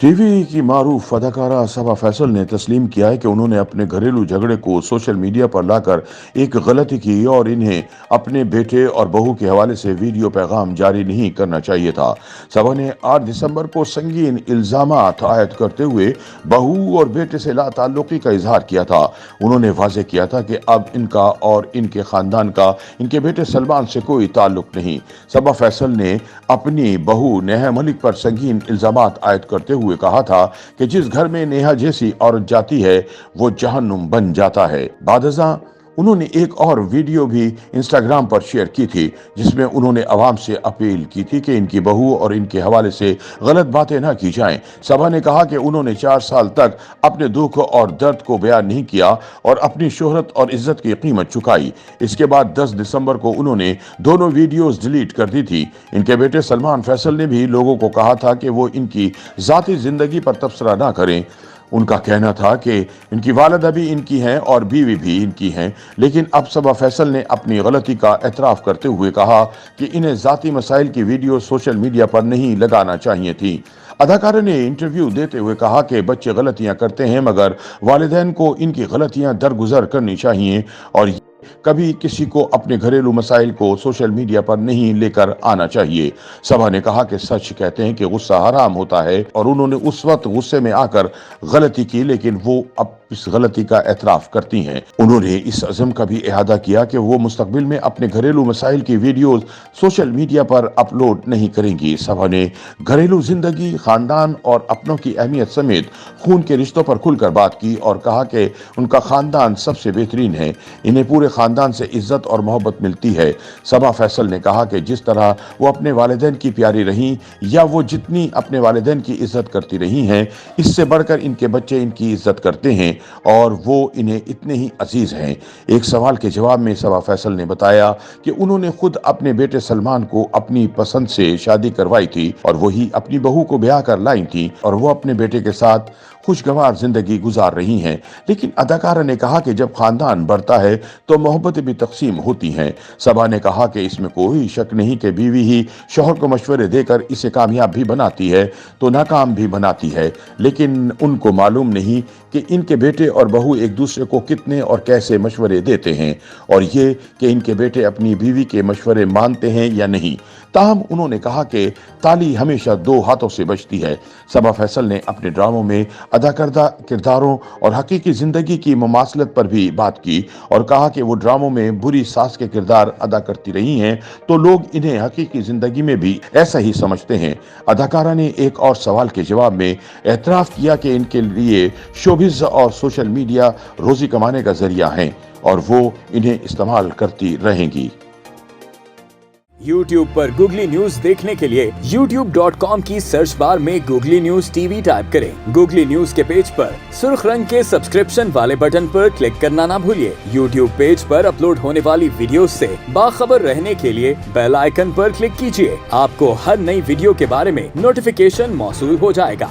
TV की मारूफ अदाकारा सबा फैसल ने तस्लीम किया है कि उन्होंने अपने घरेलू झगड़े को सोशल मीडिया पर लाकर एक गलती की और इन्हें अपने बेटे और बहू के हवाले से वीडियो पैगाम जारी नहीं करना चाहिए था। सबा ने 8 दिसंबर को संगीन इल्जामात आयद करते हुए बहू और बेटे से लाताल्लुकी का इजहार किया था। उन्होंने वाजे किया था कि अब इनका और इनके खानदान का इनके बेटे सलमान से कोई ताल्लुक नहीं। सबा फैसल ने अपनी बहू नेहा मलिक पर संगीन इल्जामात आयद करते हुए कहा था कि जिस घर में नेहा जैसी औरत जाती है वो जहन्नुम बन जाता है। बादजा उन्होंने एक और वीडियो भी इंस्टाग्राम पर शेयर की थी जिसमें उन्होंने आवाम से अपील की थी कि इनकी बहू और इनके हवाले से गलत बातें ना की जाएं। सबा ने कहा कि उन्होंने 4 साल तक अपने दुख और दर्द को बयान नहीं किया और अपनी शोहरत और इज्जत की कीमत चुकाई। इसके बाद 10 दिसंबर को उन्होंने दोनों वीडियोस डिलीट कर दी थी। इनके बेटे सलमान फैसल ने भी लोगों को कहा था कि वो इनकी जाती जिंदगी पर तबसरा ना करें। उनका कहना था कि इनकी वालिदा भी इनकी हैं और बीवी भी इनकी हैं, लेकिन अब सबा फैसल ने अपनी गलती का एतराफ करते हुए कहा कि इन्हें जाती मसाइल की वीडियो सोशल मीडिया पर नहीं लगाना चाहिए थी। अदाकारा ने इंटरव्यू देते हुए कहा कि बच्चे गलतियां करते हैं मगर वालिदैन को इनकी गलतियां दरगुजर करनी चाहिए और कभी किसी को अपने घरेलू मसाइल को सोशल मीडिया पर नहीं लेकर आना चाहिए। सबा ने कहा कि सच कहते हैं कि गुस्सा हराम होता है और उन्होंने उस वक्त गुस्से में आकर गलती की, लेकिन वो अब इस गलती का एतराफ करती हैं। उन्होंने इस अज़म का भी इहादा किया कि वो मुस्तकबिल में अपने घरेलू मसाइल की वीडियोस सोशल मीडिया पर अपलोड नहीं करेंगी। सबा ने घरेलू जिंदगी, खानदान और अपनों की अहमियत समेत खून के रिश्तों पर खुलकर बात की और कहा कि उनका खानदान सबसे बेहतरीन है, इन्हें पूरे खानदान से इज्जत और मोहब्बत मिलती है। सबा फैसल ने कहा कि जिस तरह वो अपने वालिदैन की प्यारी रहीं या वो जितनी अपने वालिदैन की इज्जत करती रही हैं, इससे बढ़कर इनके बच्चे इनकी इज्जत करते हैं और वो इन्हें इतने ही अजीज हैं। एक सवाल के जवाब में सबा फैसल ने बताया कि उन्होंने खुद अपने बेटे सलमान को अपनी पसंद से शादी करवाई थी और वही अपनी बहू को ब्याह कर लाई थी और वो अपने बेटे के साथ खुशगवार जिंदगी गुजार रही हैं। लेकिन अदाकारा ने कहा कि जब खानदान बढ़ता है तो मोहब्बतें भी तकसीम होती हैं। सबा ने कहा कि इसमें कोई शक नहीं कि बीवी ही शौहर को मशवरे देकर इसे कामयाब भी बनाती है तो नाकाम भी बनाती है, लेकिन उनको मालूम नहीं कि इनके बेटे और बहू एक दूसरे को कितने और कैसे मशवरे देते हैं और ये कि इनके बेटे अपनी बीवी के मशवरे मानते हैं या नहीं। ताहम उन्होंने कहा कि ताली हमेशा 2 हाथों से बजती है। सबा फैसल ने अपने ड्रामों में अदा करदा किरदारों और हकीकी जिंदगी की मुमासलत पर भी बात की और कहा कि वो ड्रामों में बुरी सास के किरदार अदा करती रही हैं तो लोग इन्हें हकीकी जिंदगी में भी ऐसा ही समझते हैं। अदाकारा ने एक और सवाल के जवाब में एतराफ किया कि इनके लिए शोबिज़ और सोशल मीडिया रोजी कमाने का जरिया हैं और वो इन्हें इस्तेमाल करती रहेंगी। YouTube पर गूगली न्यूज देखने के लिए youtube.com की सर्च बार में गूगली न्यूज टीवी टाइप करें। गूगली न्यूज के पेज पर सुर्ख रंग के सब्सक्रिप्शन वाले बटन पर क्लिक करना ना भूलिए। YouTube पेज पर अपलोड होने वाली वीडियोस से बाखबर रहने के लिए बेल आइकन पर क्लिक कीजिए। आपको हर नई वीडियो के बारे में नोटिफिकेशन मौसूल हो जाएगा।